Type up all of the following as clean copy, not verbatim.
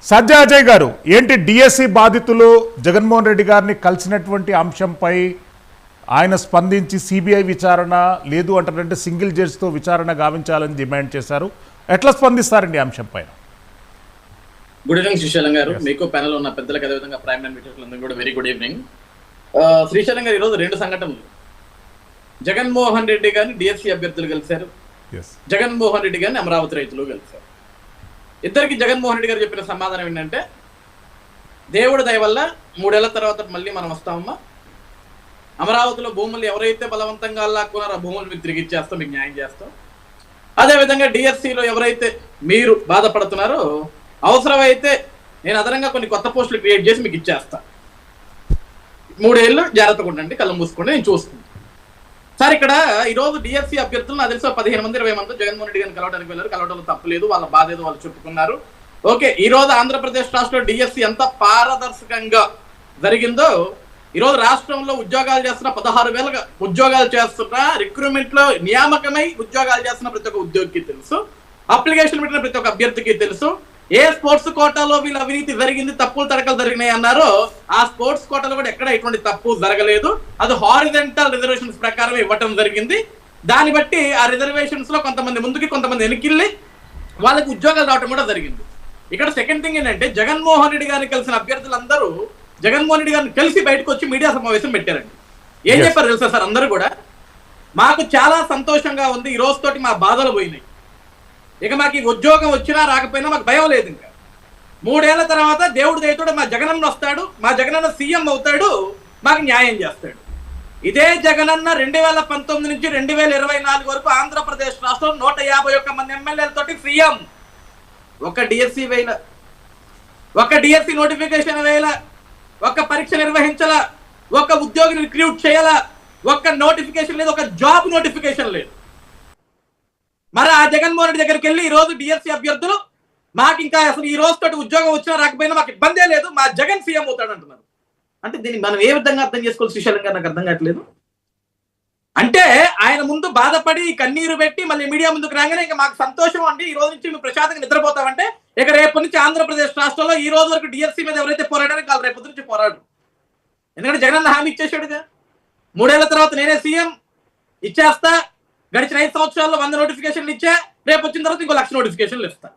సజ్జా అజయ్ గారు ఏంటి డిఎస్సి బాధితులు జగన్మోహన్ రెడ్డి గారిని కలిసినటువంటి అంశంపై ఆయన స్పందించి సిబిఐ విచారణ లేదు అంటే సింగిల్ జడ్జితో విచారణ గావించాలని డిమాండ్ చేశారు. ఎట్లా స్పందిస్తారండి ఈ అంశంపై? గుడ్ ఈవినింగ్ శ్రీశైలం గారు, మీకు ప్యానల్ ఉన్న పెద్దలకు అదేవిధంగా ప్రైమ్ లైన్ మీటర్లందరూ కూడా వెరీ గుడ్ ఈవినింగ్. శ్రీశైలం గారు, ఈరోజు రెండు సంఘటనలు. జగన్మోహన్ రెడ్డి గారిని డిఎస్సి అభ్యర్థులు కలిశారు, జగన్మోహన్ రెడ్డి గారిని అమరావతి రైతులు కలిశారు. ఇద్దరికి జగన్మోహన్ రెడ్డి గారు చెప్పిన సమాధానం ఏంటంటే, దేవుడి దయ వల్ల 3 ఏళ్ల తర్వాత మళ్ళీ మనం వస్తామమ్మా, అమరావతిలో భూములు ఎవరైతే బలవంతంగా లాక్కున్నారో ఆ భూములు మీకు తిరిగి ఇచ్చేస్తాం, మీకు న్యాయం చేస్తాం. అదేవిధంగా డిఎస్సిలో ఎవరైతే మీరు బాధపడుతున్నారో అవసరమైతే నేను అదనంగా కొన్ని కొత్త పోస్టులు క్రియేట్ చేసి మీకు ఇచ్చేస్తా, 3 ఏళ్ళు జాగ్రత్తగా ఉండండి, కళ్ళు మూసుకోండి, నేను చూస్తాను. సార్, ఇక్కడ ఈరోజు డిఎస్సి అభ్యర్థులు నాకు తెలిసి 15 మంది 20 మంది జగన్మోహన్ రెడ్డి గారిని కలవడానికి వెళ్ళారు. కలవడంలో తప్పలేదు, వాళ్ళ బాధ ఏదో వాళ్ళు చెప్పుకున్నారు. ఓకే, ఈ రోజు ఆంధ్రప్రదేశ్ రాష్ట్రంలో డిఎస్సి ఎంత పారదర్శకంగా జరిగిందో, ఈరోజు రాష్ట్రంలో ఉద్యోగాలు చేస్తున్న 16,000 ఉద్యోగాలు చేస్తున్న, రిక్రూట్మెంట్ లో నియామకమై ఉద్యోగాలు చేస్తున్న ప్రతి ఒక్క ఉద్యోగికి తెలుసు, అప్లికేషన్ పెట్టిన ప్రతి ఒక్క అభ్యర్థికి తెలుసు. ఏ స్పోర్ట్స్ కోటాలో వీళ్ళ అవినీతి జరిగింది, తప్పులు తడకలు జరిగినాయి అన్నారో ఆ స్పోర్ట్స్ కోటాలో కూడా ఎక్కడ ఎటువంటి తప్పు జరగలేదు. అది హారిజంటల్ రిజర్వేషన్స్ ప్రకారం ఇవ్వటం జరిగింది. దాన్ని బట్టి ఆ రిజర్వేషన్స్ లో కొంతమంది ముందుకి కొంతమంది వెనక్కిళ్ళి వాళ్ళకి ఉద్యోగాలు రావడం కూడా జరిగింది. ఇక్కడ సెకండ్ థింగ్ ఏంటంటే, జగన్మోహన్ రెడ్డి గారిని కలిసిన అభ్యర్థులందరూ జగన్మోహన్ రెడ్డి గారిని కలిసి బయటకు వచ్చి మీడియా సమావేశం పెట్టారండి. ఏం చెప్పారు తెలుసా సార్? అందరూ కూడా మాకు చాలా సంతోషంగా ఉంది, ఈ రోజుతోటి మా బాధలు పోయినాయి, ఇక మాకు ఈ ఉద్యోగం వచ్చినా రాకపోయినా మాకు భయం లేదు. ఇంకా 3 ఏళ్ల తర్వాత దేవుడు దయతోడు మా జగనన్న వస్తాడు, మా జగనన్న సీఎం అవుతాడు, మాకు న్యాయం చేస్తాడు. ఇదే జగనన్న 2019 నుంచి 2024 వరకు ఆంధ్రప్రదేశ్ రాష్ట్రం 151 మంది ఎమ్మెల్యేలతోటి సీఎం. ఒక డిఎస్సి వేల, ఒక డిఎస్సి నోటిఫికేషన్ వేల, ఒక పరీక్ష నిర్వహించాల, ఒక ఉద్యోగిని రిక్రూట్ చేయాల, ఒక నోటిఫికేషన్ లేదు, ఒక జాబ్ నోటిఫికేషన్ లేదు. మరి ఆ జగన్మోహన్ రెడ్డి దగ్గరికి వెళ్ళి ఈ రోజు డిఎస్సి అభ్యర్థులు మాకు ఇంకా అసలు ఈ రోజు తోటి ఉద్యోగం వచ్చినా రాకపోయినా మాకు ఇబ్బందే లేదు, మా జగన్ సీఎం అవుతాడు అంటున్నారు. అంటే దీన్ని మనం ఏ విధంగా అర్థం చేసుకోవాలి శ్రీశైలం గారు? నాకు అర్థం కావట్లేదు. అంటే ఆయన ముందు బాధపడి కన్నీరు పెట్టి మళ్ళీ మీడియా ముందుకు రాగానే ఇంకా మాకు సంతోషం అండి, ఈ రోజు నుంచి మేము ప్రశాంతంగా నిద్రపోతామంటే, ఇక రేపటి నుంచి ఆంధ్రప్రదేశ్ రాష్ట్రంలో ఈ రోజు వరకు డిఎస్సి మీద ఎవరైతే పోరాడారో వాళ్ళు రేపటి నుంచి పోరాడు. ఎందుకంటే జగన్ హామీ ఇచ్చేసాడుగా, 3 ఏళ్ల తర్వాత నేనే సీఎం ఇచ్చేస్తా, గడిచిన 5 సంవత్సరాల్లో 100 నోటిఫికేషన్లు ఇచ్చా, రేపు వచ్చిన తర్వాత ఇంకో 1,00,000 నోటిఫికేషన్లు ఇస్తా.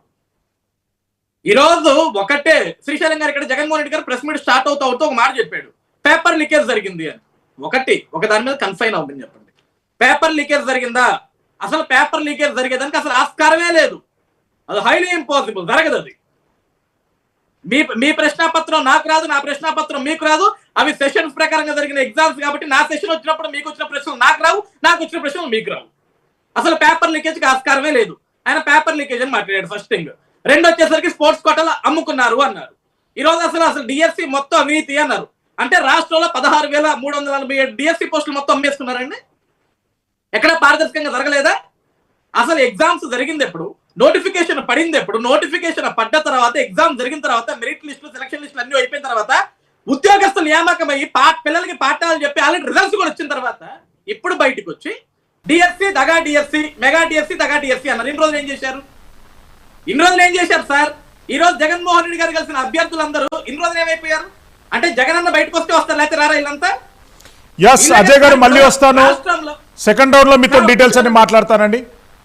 ఈ రోజు ఒకటే శ్రీశైలం గారు, ఇక్కడ జగన్మోహన్ రెడ్డి గారు ప్రెస్ మీట్ స్టార్ట్ అవుతూ ఒక మాట చెప్పాడు, పేపర్ లీకేజ్ జరిగింది అని. ఒక దాని మీద కన్ఫైన్ అవుతుంది, చెప్పండి. పేపర్ లీకేజ్ జరిగిందా? అసలు పేపర్ లీకేజ్ జరిగేదానికి అసలు ఆస్కారమే లేదు, అది హైలీ ఇంపాసిబుల్, జరగదు. అది మీ ప్రశ్నాపత్రం నాకు రాదు, నా ప్రశ్నాపత్రం మీకు రాదు, అవి సెషన్స్ ప్రకారంగా జరిగిన ఎగ్జామ్స్ కాబట్టి నా సెషన్ వచ్చినప్పుడు మీకు వచ్చిన ప్రశ్నలు నాకు రావు, నాకు వచ్చిన ప్రశ్నలు మీకు రావు. అసలు పేపర్ లీకేజ్కి ఆస్కారమే లేదు. ఆయన పేపర్ లీకేజ్ అని మాట్లాడాడు, ఫస్ట్ థింగ్. రెండు వచ్చేసరికి స్పోర్ట్స్ కోటాలో అమ్ముకున్నారు అన్నారు. ఈ రోజు అసలు డిఎస్సి మొత్తం అవినీతి అన్నారు. అంటే రాష్ట్రంలో 16,347 డిఎస్సి పోస్టులు మొత్తం అమ్మేసుకున్నారండి. ఎక్కడ పారదర్శకంగా జరగలేదా? అసలు ఎగ్జామ్స్ జరిగింది ఎప్పుడు, నోటిఫికేషన్ పడింది ఎప్పుడు, నోటిఫికేషన్ పడ్డ తర్వాత ఎగ్జామ్ జరిగిన తర్వాత మెరిట్ లిస్టులు సెలక్షన్ లిస్టులు అన్ని అయిపోయిన తర్వాత ఉద్యోగస్తులు నియామకమయ్యి పిల్లలకి పాఠాలు చెప్పి ఆల్రెడీ రిజల్ట్స్ కూడా వచ్చిన తర్వాత ఇప్పుడు బయటకు వచ్చి డిఎస్సి దగా డిఎస్సి, మెగా డిఎస్సి దగా డిఎస్సి అన్నారు. ఇన్ని రోజులు ఏం చేశారు సార్? ఈ రోజు జగన్మోహన్ రెడ్డి గారు కలిసిన అభ్యర్థులందరూ ఇన్ని రోజులు ఏమైపోయారు? అంటే జగనన్న బయటకు వస్తే వస్తారు, లేకపోతే రారా వీళ్ళంతా? అజయ్ గారు మళ్ళీ వస్తాను, సెకండ్ రౌండ్ లో మీతో డీటెయిల్స్ అన్ని మాట్లాడతానండి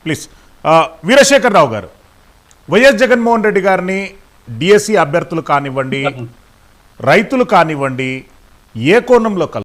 ప్లీజ్. వీరశేఖర్ రావు గారు, వైఎస్ జగన్మోహన్ రెడ్డి గారిని డిఎస్సి అభ్యర్థులు కానివ్వండి, రైతులు కానివ్వండి, ఏ కోణంలో